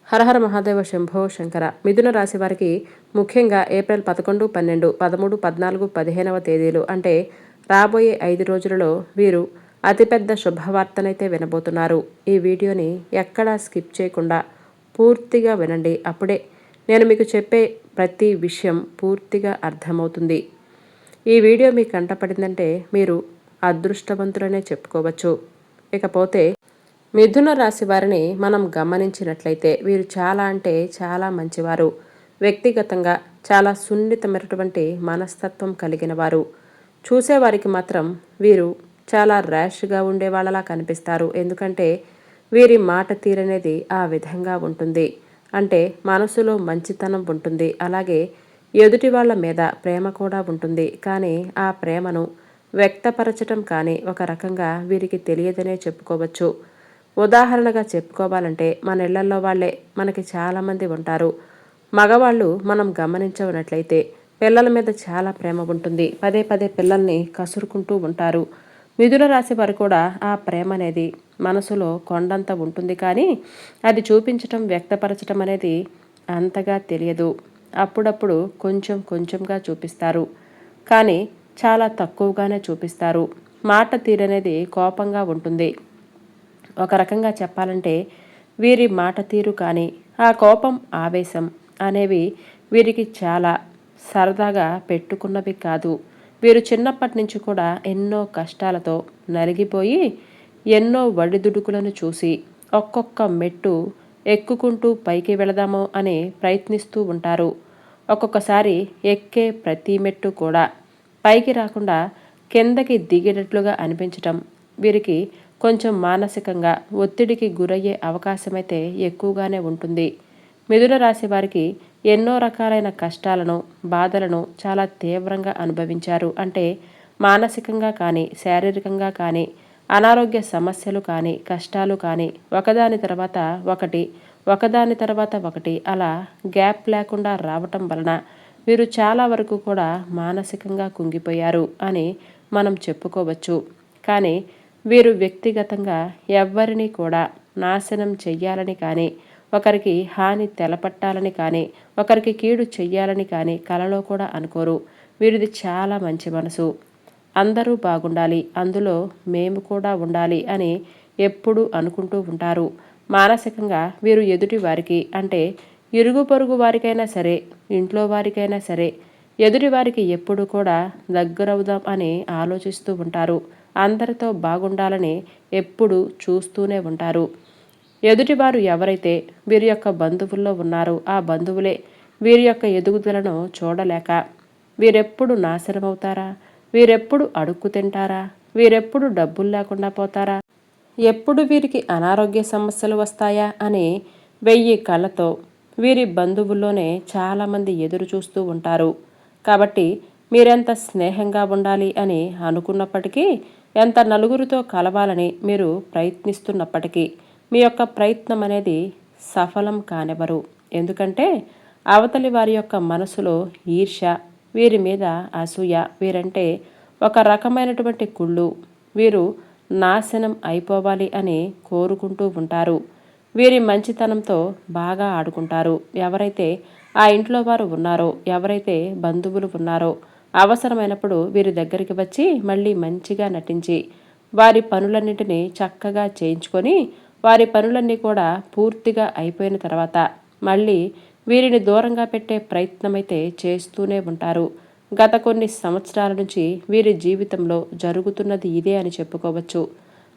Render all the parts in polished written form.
హరహర మహాదేవ శంభో శంకర. మిథున రాశి వారికి ముఖ్యంగా ఏప్రిల్ 11, 12, 13, 14, 15వ తేదీలు అంటే రాబోయే 5 రోజులలో వీరు అతిపెద్ద శుభవార్తనైతే వినబోతున్నారు. ఈ వీడియోని ఎక్కడా స్కిప్ చేయకుండా పూర్తిగా వినండి. అప్పుడే నేను మీకు చెప్పే ప్రతి విషయం పూర్తిగా అర్థమవుతుంది. ఈ వీడియో మీకు కంటపడిందంటే మీరు అదృష్టవంతులనే చెప్పుకోవచ్చు. ఇకపోతే మిథున రాశి వారిని మనం గమనించినట్లయితే వీరు చాలా అంటే చాలా మంచివారు. వ్యక్తిగతంగా చాలా సున్నితమైనటువంటి మనస్తత్వం కలిగిన వారు. చూసేవారికి మాత్రం వీరు చాలా ర్యాష్గా ఉండే వాళ్ళలా కనిపిస్తారు. ఎందుకంటే వీరి మాట తీరనేది ఆ విధంగా ఉంటుంది. అంటే మనసులో మంచితనం ఉంటుంది. అలాగే ఎదుటి వాళ్ళ మీద ప్రేమ కూడా ఉంటుంది. కానీ ఆ ప్రేమను వ్యక్తపరచటం కానీ ఒక రకంగా వీరికి తెలియదనే చెప్పుకోవచ్చు. ఉదాహరణగా చెప్పుకోవాలంటే మన ఇళ్లల్లో వాళ్ళే మనకి చాలామంది ఉంటారు. మగవాళ్ళు మనం గమనించనట్లయితే పిల్లల మీద చాలా ప్రేమ ఉంటుంది. పదే పదే పిల్లల్ని కసురుకుంటూ ఉంటారు. మిథున రాశి వారు కూడా ఆ ప్రేమ అనేది మనసులో కొండంత ఉంటుంది. కానీ అది చూపించటం వ్యక్తపరచటం అనేది అంతగా తెలియదు. అప్పుడప్పుడు కొంచెం కొంచెంగా చూపిస్తారు. కానీ చాలా తక్కువగానే చూపిస్తారు. మాట తీరనేది కోపంగా ఉంటుంది. ఒక రకంగా చెప్పాలంటే వీరి మాట తీరు కానీ ఆ కోపం ఆవేశం అనేవి వీరికి చాలా సరదాగా పెట్టుకున్నవి కాదు. వీరు చిన్నప్పటి నుంచి కూడా ఎన్నో కష్టాలతో నలిగిపోయి ఎన్నో వడిదుడుకులను చూసి ఒక్కొక్క మెట్టు ఎక్కుకుంటూ పైకి వెళదామో అని ప్రయత్నిస్తూ ఉంటారు. ఒక్కొక్కసారి ఎక్కే ప్రతి మెట్టు కూడా పైకి రాకుండా కిందకి దిగేటట్లుగా అనిపించటం వీరికి కొంచెం మానసికంగా ఒత్తిడికి గురయ్యే అవకాశమైతే ఎక్కువగానే ఉంటుంది. మిథున రాశి వారికి ఎన్నో రకాలైన కష్టాలను బాధలను చాలా తీవ్రంగా అనుభవించారు. అంటే మానసికంగా కానీ శారీరకంగా కానీ అనారోగ్య సమస్యలు కానీ కష్టాలు కానీ ఒకదాని తర్వాత ఒకటి అలా గ్యాప్ లేకుండా రావటం వలన వీరు చాలా వరకు కూడా మానసికంగా కుంగిపోయారు అని మనం చెప్పుకోవచ్చు. కానీ వీరు వ్యక్తిగతంగా ఎవ్వరినీ కూడా నాశనం చెయ్యాలని కానీ ఒకరికి హాని తెలపట్టాలని కానీ ఒకరికి కీడు చెయ్యాలని కానీ కలలో కూడా అనుకోరు. వీరిది చాలా మంచి మనసు. అందరూ బాగుండాలి, అందులో మేము కూడా ఉండాలి అని ఎప్పుడూ అనుకుంటూ ఉంటారు. మానసికంగా వీరు ఎదుటి వారికి అంటే ఇరుగు పొరుగు వారికైనా సరే ఇంట్లో వారికైనా సరే ఎదుటి వారికి ఎప్పుడు కూడా దగ్గరవుదాం అని ఆలోచిస్తూ ఉంటారు. అందరితో బాగుండాలని ఎప్పుడు చూస్తూనే ఉంటారు. ఎదుటివారు ఎవరైతే వీరి యొక్క బంధువుల్లో ఉన్నారో ఆ బంధువులే వీరి యొక్క ఎదుగుదలను చూడలేక వీరెప్పుడు నాశనమవుతారా, వీరెప్పుడు అడుక్కు తింటారా, వీరెప్పుడు డబ్బులు లేకుండా పోతారా, ఎప్పుడు వీరికి అనారోగ్య సమస్యలు వస్తాయా అని 1000 కళ్ళతో వీరి బంధువుల్లోనే చాలామంది ఎదురు చూస్తూ ఉంటారు. కాబట్టి మీరెంత స్నేహంగా ఉండాలి అని అనుకున్నప్పటికీ ఎంత నలుగురితో కలవాలని మీరు ప్రయత్నిస్తున్నప్పటికీ మీ యొక్క ప్రయత్నం అనేది సఫలం కానివ్వరు. ఎందుకంటే అవతలి వారి యొక్క మనసులో ఈర్ష్య, వీరి మీద అసూయ, వీరంటే ఒక రకమైనటువంటి కుళ్ళు, వీరు నాశనం అయిపోవాలి అని కోరుకుంటూ ఉంటారు. వీరి మంచితనంతో బాగా ఆడుకుంటారు. ఎవరైతే ఆ ఇంట్లో వారు ఉన్నారో ఎవరైతే బంధువులు ఉన్నారో అవసరమైనప్పుడు వీరి దగ్గరికి వచ్చి మళ్ళీ మంచిగా నటించి వారి పనులన్నింటినీ చక్కగా చేయించుకొని వారి పనులన్నీ కూడా పూర్తిగా అయిపోయిన తర్వాత మళ్ళీ వీరిని దూరంగా పెట్టే ప్రయత్నమైతే చేస్తూనే ఉంటారు. గత కొన్ని సంవత్సరాల నుంచి వీరి జీవితంలో జరుగుతున్నది ఇదే అని చెప్పుకోవచ్చు.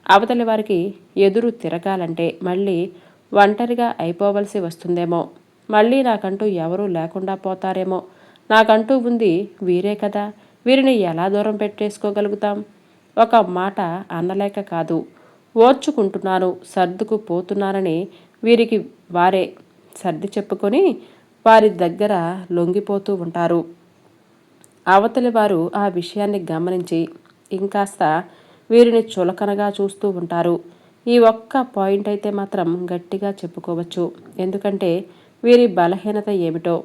అవతలి వారికి ఎదురు తిరగాలంటే మళ్ళీ ఒంటరిగా అయిపోవలసి వస్తుందేమో, మళ్ళీ నాకంటూ ఎవరూ లేకుండా పోతారేమో, నాకంటూ ఉంది వీరే కదా, వీరిని ఎలా దూరం పెట్టేసుకోగలుగుతాం, ఒక మాట అనలేక కాదు, ఓర్చుకుంటున్నాను, సర్దుకుపోతున్నానని వీరికి వారే సర్ది చెప్పుకొని వారి దగ్గర లొంగిపోతూ ఉంటారు. అవతలి వారు ఆ విషయాన్ని గమనించి ఇంకాస్త వీరిని చులకనగా చూస్తూ ఉంటారు. ఈ ఒక్క పాయింట్ అయితే మాత్రం గట్టిగా చెప్పుకోవచ్చు. ఎందుకంటే వీరి బలహీనత ఏమిటో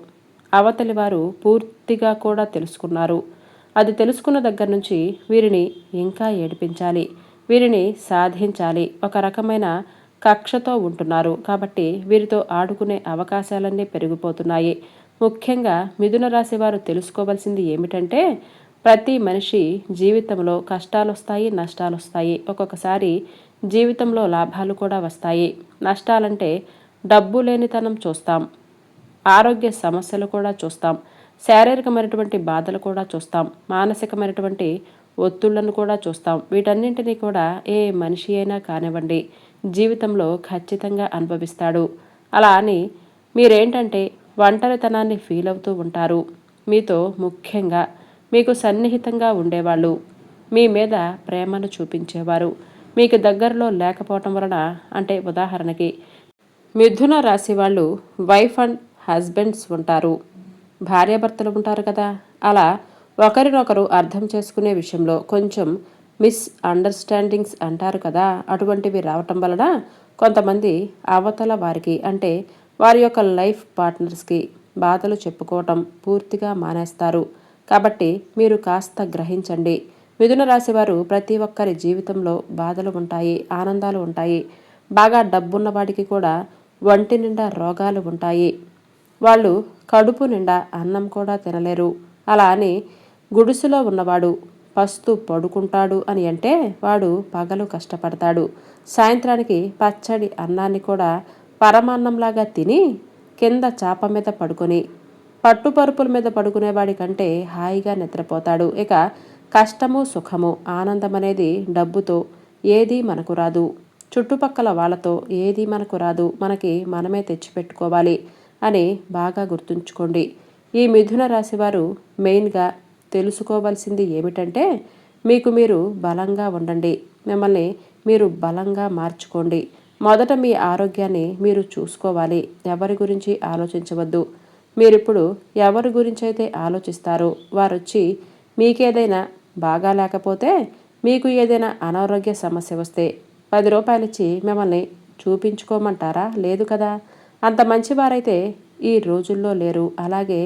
అవతలి వారు పూర్తిగా కూడా తెలుసుకున్నారు. అది తెలుసుకున్న దగ్గర నుంచి వీరిని ఇంకా ఏడిపించాలి, వీరిని సాధించాలి, ఒక రకమైన కక్షతో ఉంటున్నారు. కాబట్టి వీరితో ఆడుకునే అవకాశాలన్నీ పెరిగిపోతున్నాయి. ముఖ్యంగా మిథున రాశి వారు తెలుసుకోవాల్సింది ఏమిటంటే, ప్రతి మనిషి జీవితంలో కష్టాలొస్తాయి, నష్టాలొస్తాయి. ఒక్కొక్కసారి జీవితంలో లాభాలు కూడా వస్తాయి. నష్టాలంటే డబ్బు లేనితనం చూస్తాం, ఆరోగ్య సమస్యలు కూడా చూస్తాం, శారీరకమైనటువంటి బాధలు కూడా చూస్తాం, మానసికమైనటువంటి ఒత్తిళ్లను కూడా చూస్తాం. వీటన్నింటినీ కూడా ఏ మనిషి అయినా కానివ్వండి జీవితంలో ఖచ్చితంగా అనుభవిస్తాడు. అలా అని మీరేంటంటే ఒంటరితనాన్ని ఫీల్ అవుతూ ఉంటారు. మీతో ముఖ్యంగా మీకు సన్నిహితంగా ఉండేవాళ్ళు, మీ మీద ప్రేమను చూపించేవారు మీకు దగ్గరలో లేకపోవటం వలన, అంటే ఉదాహరణకి మిథున రాశి వాళ్ళు వైఫ్ అండ్ హస్బెండ్స్ ఉంటారు, భార్యాభర్తలు ఉంటారు కదా. అలా ఒకరినొకరు అర్థం చేసుకునే విషయంలో కొంచెం మిస్అండర్స్టాండింగ్స్ అంటారు కదా, అటువంటివి రావటం వలన కొంతమంది అవతల వారికి, అంటే వారి యొక్క లైఫ్ పార్ట్నర్స్కి బాధలు చెప్పుకోవటం పూర్తిగా మానేస్తారు. కాబట్టి మీరు కాస్త గ్రహించండి. మిథున రాశి వారు ప్రతి ఒక్కరి జీవితంలో బాధలు ఉంటాయి, ఆనందాలు ఉంటాయి. బాగా డబ్బున్న వాడికి కూడా ఒంటి నిండా రోగాలు ఉంటాయి. వాళ్ళు కడుపు నిండా అన్నం కూడా తినలేరు. అలా అని గుడిసెలో ఉన్నవాడు పస్తు పడుకుంటాడు అని అంటే వాడు పగలు కష్టపడతాడు. సాయంత్రానికి పచ్చడి అన్నాన్ని కూడా పరమాన్నంలాగా తిని కింద చాప మీద పడుకొని పట్టుపరుపుల మీద పడుకునేవాడి కంటే హాయిగా నిద్రపోతాడు. ఇక కష్టము, సుఖము, ఆనందం అనేది డబ్బుతో ఏదీ మనకు రాదు. చుట్టుపక్కల వాళ్ళతో ఏదీ మనకు రాదు. మనకి మనమే తెచ్చిపెట్టుకోవాలి అని బాగా గుర్తుంచుకోండి. ఈ మిథున రాశి వారు మెయిన్గా తెలుసుకోవాల్సింది ఏమిటంటే, మీకు మీరు బలంగా ఉండండి, మిమ్మల్ని మీరు బలంగా మార్చుకోండి. మొదట మీ ఆరోగ్యాన్ని మీరు చూసుకోవాలి. ఎవరి గురించి ఆలోచించవద్దు. మీరిప్పుడు ఎవరి గురించి అయితే ఆలోచిస్తారో వారొచ్చి మీకేదైనా బాగా లేకపోతే, మీకు ఏదైనా అనారోగ్య సమస్య వస్తే 10 రూపాయలు ఇచ్చి మిమ్మల్ని చూపించుకోమంటారా? లేదు కదా. అంత మంచివారైతే ఈ రోజుల్లో లేరు. అలాగే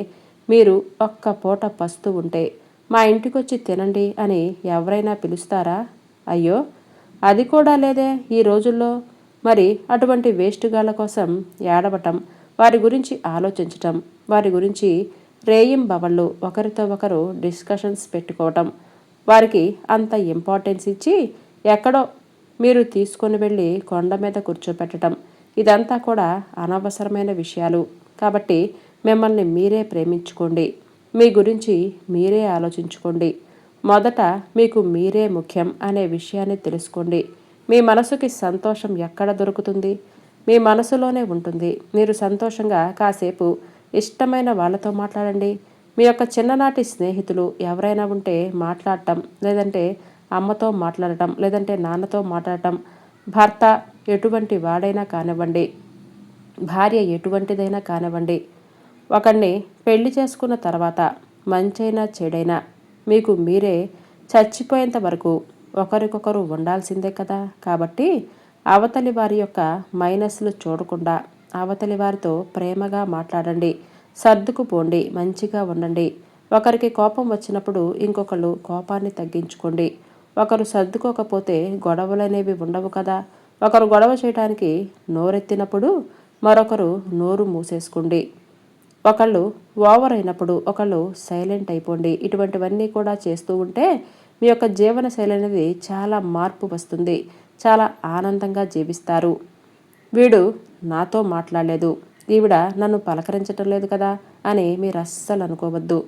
మీరు ఒక్క పూట పస్తు ఉంటే మా ఇంటికొచ్చి తినండి అని ఎవరైనా పిలుస్తారా? అయ్యో, అది కూడా లేదే ఈ రోజుల్లో. మరి అటువంటి వేస్టుగాళ్ళ కోసం ఏడవటం, వారి గురించి ఆలోచించటం, వారి గురించి రేయింబవళ్ళు ఒకరితో ఒకరు డిస్కషన్స్ పెట్టుకోవటం, వారికి అంత ఇంపార్టెన్స్ ఇచ్చి ఎక్కడో మీరు తీసుకొని వెళ్ళి కొండ మీద కూర్చోపెట్టడం, ఇదంతా కూడా అనవసరమైన విషయాలు. కాబట్టి మిమ్మల్ని మీరే ప్రేమించుకోండి. మీ గురించి మీరే ఆలోచించుకోండి. మొదట మీకు మీరే ముఖ్యం అనే విషయాన్ని తెలుసుకోండి. మీ మనసుకి సంతోషం ఎక్కడ దొరుకుతుంది? మీ మనసులోనే ఉంటుంది. మీరు సంతోషంగా కాసేపు ఇష్టమైన వాళ్ళతో మాట్లాడండి. మీ యొక్క చిన్ననాటి స్నేహితులు ఎవరైనా ఉంటే మాట్లాడటం, లేదంటే అమ్మతో మాట్లాడటం, లేదంటే నాన్నతో మాట్లాడటం, భర్త ఎటువంటి వాడైనా కానివ్వండి, భార్య ఎటువంటిదైనా కానివ్వండి, ఒకరిని పెళ్లి చేసుకున్న తర్వాత మంచైనా చెడైనా మీకు మీరే చచ్చిపోయేంత వరకు ఒకరికొకరు ఉండాల్సిందే కదా. కాబట్టి అవతలి వారి యొక్క మైనస్లు చూడకుండా అవతలి వారితో ప్రేమగా మాట్లాడండి, సర్దుకుపోండి, మంచిగా ఉండండి. ఒకరికి కోపం వచ్చినప్పుడు ఇంకొకళ్ళు కోపాన్ని తగ్గించుకోండి. ఒకరు సర్దుకోకపోతే గొడవలనేవి ఉండవు కదా. ఒకరు గొడవ చేయడానికి నోరెత్తినప్పుడు మరొకరు నోరు మూసేసుకోండి. ఒకళ్ళు ఓవర్ అయినప్పుడు ఒకళ్ళు సైలెంట్ అయిపోండి. ఇటువంటివన్నీ కూడా చేస్తూ ఉంటే మీ యొక్క జీవన శైలి అనేది చాలా మార్పు వస్తుంది. చాలా ఆనందంగా జీవిస్తారు. వీడు నాతో మాట్లాడలేదు, ఈవిడ నన్ను పలకరించటం లేదు కదా అని మీరు అస్సలు అనుకోవద్దు.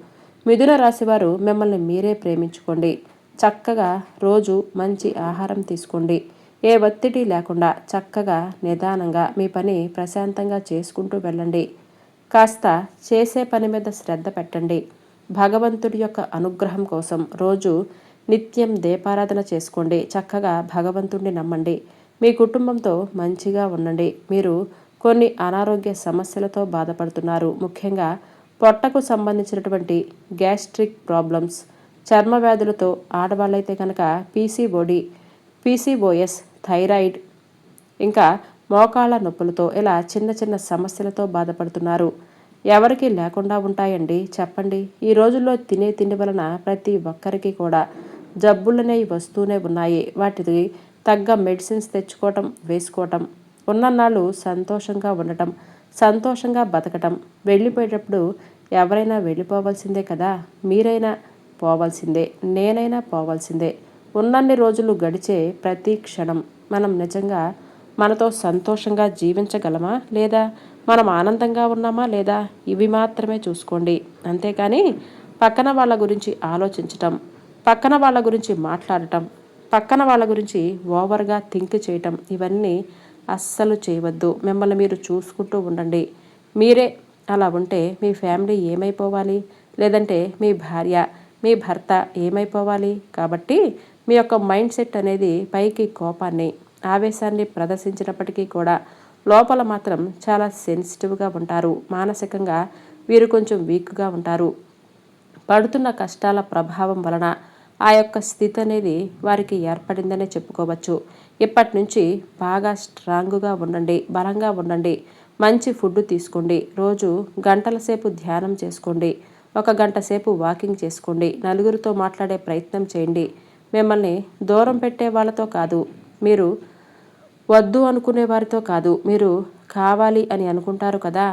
మిథున రాశివారు మిమ్మల్ని మీరే ప్రేమించుకోండి. చక్కగా రోజు మంచి ఆహారం తీసుకోండి. ఏ ఒత్తిడి లేకుండా చక్కగా నిదానంగా మీ పని ప్రశాంతంగా చేసుకుంటూ వెళ్ళండి. కాస్త చేసే పని మీద శ్రద్ధ పెట్టండి. భగవంతుడి యొక్క అనుగ్రహం కోసం రోజు నిత్యం దీపారాధన చేసుకోండి. చక్కగా భగవంతుడిని నమ్మండి. మీ కుటుంబంతో మంచిగా ఉండండి. మీరు కొన్ని అనారోగ్య సమస్యలతో బాధపడుతున్నారు. ముఖ్యంగా పొట్టకు సంబంధించినటువంటి గ్యాస్ట్రిక్ ప్రాబ్లమ్స్, చర్మ వ్యాధులతో ఆడవాళ్ళైతే కనుక పీసీఓఎస్, థైరాయిడ్, ఇంకా మోకాళ్ళ నొప్పులతో ఇలా చిన్న చిన్న సమస్యలతో బాధపడుతున్నారు. ఎవరికి లేకుండా ఉంటాయండి చెప్పండి. ఈ రోజుల్లో తినే తిండి వలన ప్రతి ఒక్కరికి కూడా జబ్బులనేవి వస్తూనే ఉన్నాయి. వాటికి తగ్గ మెడిసిన్స్ తెచ్చుకోవటం, వేసుకోవటం, ఉన్నన్నాళ్ళు సంతోషంగా ఉండటం, సంతోషంగా బతకటం. వెళ్ళిపోయేటప్పుడు ఎవరైనా వెళ్ళిపోవాల్సిందే కదా, మీరైనా పోవాల్సిందే, నేనైనా పోవాల్సిందే. ఉన్నన్ని రోజులు గడిచే ప్రతి క్షణం మనం నిజంగా మనతో సంతోషంగా జీవించగలమా లేదా, మనం ఆనందంగా ఉన్నామా లేదా, ఇవి మాత్రమే చూసుకోండి. అంతేకాని పక్కన వాళ్ళ గురించి ఆలోచించటం, పక్కన వాళ్ళ గురించి మాట్లాడటం, పక్కన వాళ్ళ గురించి ఓవర్గా థింక్ చేయటం, ఇవన్నీ అస్సలు చేయవద్దు. మిమ్మల్ని మీరు చూసుకుంటూ ఉండండి. మీరే అలా ఉంటే మీ ఫ్యామిలీ ఏమైపోవాలి, లేదంటే మీ భార్య మీ భర్త ఏమైపోవాలి. కాబట్టి మీ యొక్క మైండ్ సెట్ అనేది పైకి కోపాన్ని, ఆవేశాన్ని ప్రదర్శించినప్పటికీ కూడా లోపల మాత్రం చాలా సెన్సిటివ్గా ఉంటారు. మానసికంగా వీరు కొంచెం వీక్గా ఉంటారు. పడుతున్న కష్టాల ప్రభావం వలన ఆ యొక్క స్థితి అనేది వారికి ఏర్పడిందనే చెప్పుకోవచ్చు. ఇప్పటి నుంచి బాగా స్ట్రాంగ్గా ఉండండి, బలంగా ఉండండి. మంచి ఫుడ్ తీసుకోండి. రోజు గంటల సేపు ధ్యానం చేసుకోండి. 1 గంట సేపు వాకింగ్ చేసుకోండి. నలుగురితో మాట్లాడే ప్రయత్నం చేయండి. మిమ్మల్ని దూరం పెట్టే వాళ్ళతో కాదు, మీరు వద్దు అనుకునే వారితో కాదు, మీరు కావాలి అని అనుకుంటారు కదా,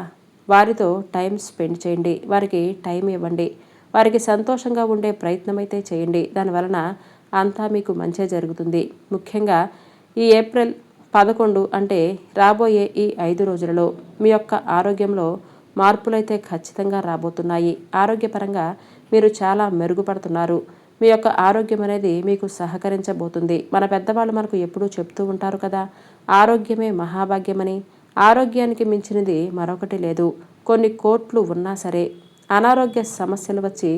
వారితో టైం స్పెండ్ చేయండి. వారికి టైం ఇవ్వండి. వారికి సంతోషంగా ఉండే ప్రయత్నం అయితే చేయండి. దానివలన అంతా మీకు మంచే జరుగుతుంది. ముఖ్యంగా ఈ ఏప్రిల్ 11 అంటే రాబోయే ఈ 5 రోజులలో మీ యొక్క ఆరోగ్యంలో మార్పులైతే ఖచ్చితంగా రాబోతున్నాయి. ఆరోగ్యపరంగా మీరు చాలా మెరుగుపడుతున్నారు. మీ యొక్క ఆరోగ్యం అనేది మీకు సహకరించబోతుంది. మన పెద్దవాళ్ళు మనకు ఎప్పుడూ చెప్తూ ఉంటారు కదా, ఆరోగ్యమే మహాభాగ్యమని. ఆరోగ్యానికి మించినది మరొకటి లేదు. కొన్ని కోట్లు ఉన్నా సరే అనారోగ్య సమస్యలు వచ్చి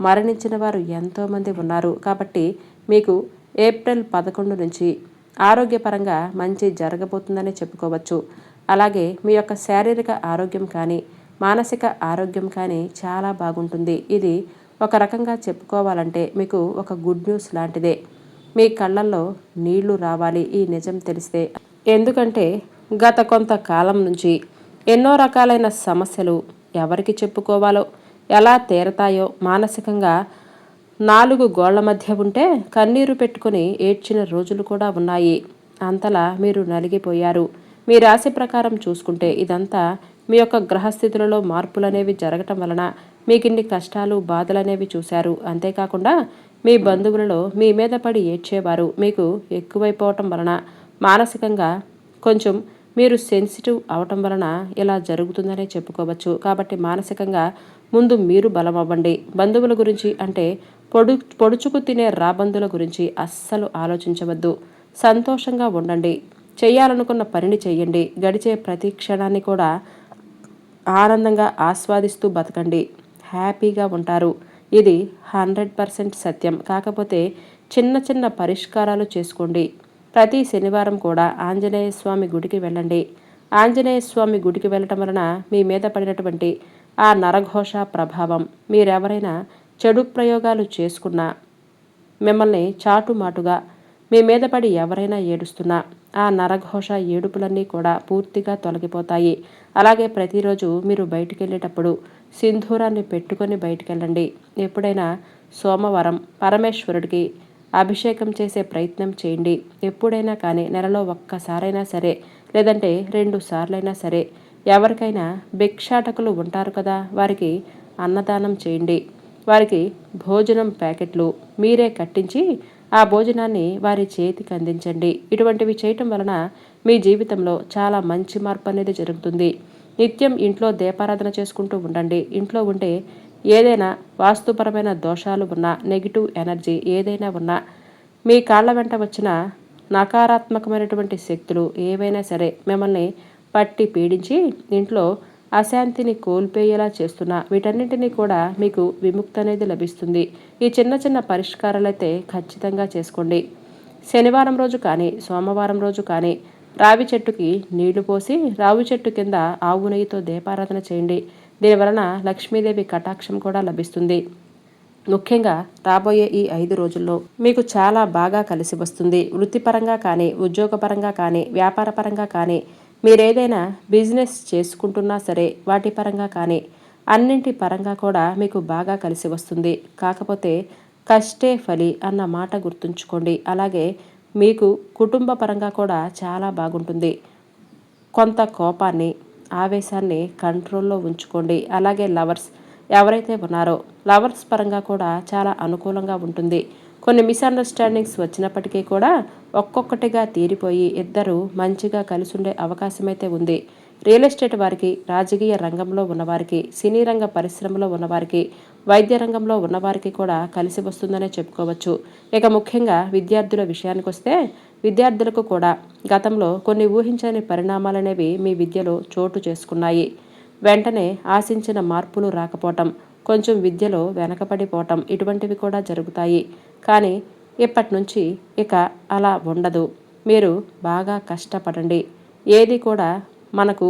మరణించిన వారు ఎంతోమంది ఉన్నారు. కాబట్టి మీకు ఏప్రిల్ 11 నుంచి ఆరోగ్యపరంగా మంచి జరగబోతుందని చెప్పుకోవచ్చు. అలాగే మీ యొక్క శారీరక ఆరోగ్యం కానీ మానసిక ఆరోగ్యం కానీ చాలా బాగుంటుంది. ఇది ఒక రకంగా చెప్పుకోవాలంటే మీకు ఒక గుడ్ న్యూస్ లాంటిదే. మీ కళ్ళల్లో నీళ్లు రావాలి ఈ నిజం తెలిస్తే. ఎందుకంటే గత కొంతకాలం నుంచి ఎన్నో రకాలైన సమస్యలు ఎవరికి చెప్పుకోవాలో, ఎలా తీరతాయో మానసికంగా 4 గోళ్ల మధ్య ఉంటే కన్నీరు పెట్టుకుని ఏడ్చిన రోజులు కూడా ఉన్నాయి. అంతలా మీరు నలిగిపోయారు. మీ రాశి ప్రకారం చూసుకుంటే ఇదంతా మీ యొక్క గ్రహస్థితులలో మార్పులనేవి జరగటం వలన మీకిన్ని కష్టాలు బాధలనేవి చూశారు. అంతేకాకుండా మీ బంధువులలో మీ మీద పడి ఏడ్చేవారు మీకు ఎక్కువైపోవటం వలన మానసికంగా కొంచెం మీరు సెన్సిటివ్ అవటం వలన ఇలా జరుగుతుందనే చెప్పుకోవచ్చు. కాబట్టి మానసికంగా ముందు మీరు బలం అవ్వండి. బంధువుల గురించి అంటే పొడుచుకు తినే రాబందుల గురించి అస్సలు ఆలోచించవద్దు. సంతోషంగా ఉండండి. చేయాలనుకున్న పనిని చెయ్యండి. గడిచే ప్రతి క్షణాన్ని కూడా ఆనందంగా ఆస్వాదిస్తూ బతకండి. హ్యాపీగా ఉంటారు. ఇది 100% సత్యం. కాకపోతే చిన్న చిన్న పరిష్కారాలు చేసుకోండి. ప్రతి శనివారం కూడా ఆంజనేయ స్వామి గుడికి వెళ్ళండి. ఆంజనేయ స్వామి గుడికి వెళ్ళటం వలన మీ మీద పడినటువంటి ఆ నరఘోష ప్రభావం, మీరెవరైనా చెడు ప్రయోగాలు చేసుకున్నా, మిమ్మల్ని చాటుమాటుగా మీ మీద పడి ఎవరైనా ఏడుస్తున్నా ఆ నరఘోష ఏడుపులన్నీ కూడా పూర్తిగా తొలగిపోతాయి. అలాగే ప్రతిరోజు మీరు బయటికి వెళ్ళేటప్పుడు సింధూరాన్ని పెట్టుకొని బయటికెళ్ళండి. ఎప్పుడైనా సోమవారం పరమేశ్వరుడికి అభిషేకం చేసే ప్రయత్నం చేయండి. ఎప్పుడైనా కానీ నెలలో ఒక్కసారైనా సరే, లేదంటే 2 సార్లైనా సరే, ఎవరికైనా భిక్షాటకులు ఉంటారు కదా, వారికి అన్నదానం చేయండి. వారికి భోజనం ప్యాకెట్లు మీరే కట్టించి ఆ భోజనాన్ని వారి చేతికి అందించండి. ఇటువంటివి చేయటం వలన మీ జీవితంలో చాలా మంచి మార్పు అనేది జరుగుతుంది. నిత్యం ఇంట్లో దీపారాధన చేసుకుంటూ ఉండండి. ఇంట్లో ఉంటే ఏదైనా వాస్తుపరమైన దోషాలు ఉన్నా, నెగిటివ్ ఎనర్జీ ఏదైనా ఉన్నా, మీ కాళ్ళ వెంట వచ్చిన నకారాత్మకమైనటువంటి శక్తులు ఏవైనా సరే మిమ్మల్ని పట్టి పీడించి ఇంట్లో అశాంతిని కోల్పోయేలా చేస్తున్నా వీటన్నింటినీ కూడా మీకు విముక్తి అనేది లభిస్తుంది. ఈ చిన్న చిన్న పరిష్కారాలైతే ఖచ్చితంగా చేసుకోండి. శనివారం రోజు కానీ సోమవారం రోజు కానీ రావి చెట్టుకి నీళ్లు పోసి రావి చెట్టు కింద ఆవు నెయ్యితో దీపారాధన చేయండి. దీనివలన లక్ష్మీదేవి కటాక్షం కూడా లభిస్తుంది. ముఖ్యంగా రాబోయే ఈ 5 రోజుల్లో మీకు చాలా బాగా కలిసి వస్తుంది. వృత్తిపరంగా కానీ ఉద్యోగపరంగా కానీ వ్యాపారపరంగా కానీ మీరేదైనా బిజినెస్ చేసుకుంటున్నా సరే వాటి పరంగా కానీ అన్నింటి పరంగా కూడా మీకు బాగా కలిసి వస్తుంది. కాకపోతే కష్టే ఫలి అన్న మాట గుర్తుంచుకోండి. అలాగే మీకు కుటుంబ పరంగా కూడా చాలా బాగుంటుంది. కొంత కోపాన్ని, ఆవేశాన్ని కంట్రోల్లో ఉంచుకోండి. అలాగే లవర్స్ ఎవరైతే ఉన్నారో లవర్స్ పరంగా కూడా చాలా అనుకూలంగా ఉంటుంది. కొన్ని మిస్అండర్స్టాండింగ్స్ వచ్చినప్పటికీ కూడా ఒక్కొక్కటిగా తీరిపోయి ఇద్దరు మంచిగా కలిసి ఉండే అవకాశం అయితే ఉంది. రియల్ ఎస్టేట్ వారికి, రాజకీయ రంగంలో ఉన్నవారికి, సినీ రంగ పరిశ్రమలో ఉన్నవారికి, వైద్య రంగంలో ఉన్నవారికి కూడా కలిసి వస్తుందనే చెప్పుకోవచ్చు. ఇక ముఖ్యంగా విద్యార్థుల విషయానికి వస్తే విద్యార్థులకు కూడా గతంలో కొన్ని ఊహించని పరిణామాలనేవి మీ విద్యలో చోటు చేసుకున్నాయి. వెంటనే ఆశించిన మార్పులు రాకపోవటం, కొంచెం విద్యలో వెనకపడిపోవటం ఇటువంటివి కూడా జరుగుతాయి. కానీ ఇప్పటి నుంచి ఇక అలా ఉండదు. మీరు బాగా కష్టపడండి. ఏది కూడా మనకు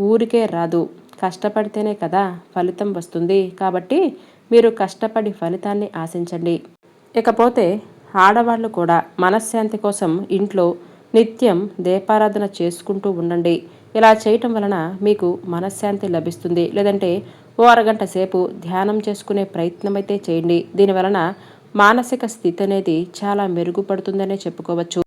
ఊరికే రాదు. కష్టపడితేనే కదా ఫలితం వస్తుంది. కాబట్టి మీరు కష్టపడి ఫలితాన్ని ఆశించండి. ఇకపోతే ఆడవాళ్ళు కూడా మనశ్శాంతి కోసం ఇంట్లో నిత్యం దీపారాధన చేసుకుంటూ ఉండండి. ఇలా చేయటం వలన మీకు మనశ్శాంతి లభిస్తుంది. లేదంటే ఓ అరగంట సేపు ధ్యానం చేసుకునే ప్రయత్నం అయితే చేయండి. దీనివలన మానసిక స్థితి అనేది చాలా మెరుగుపడుతుందనే చెప్పుకోవచ్చు.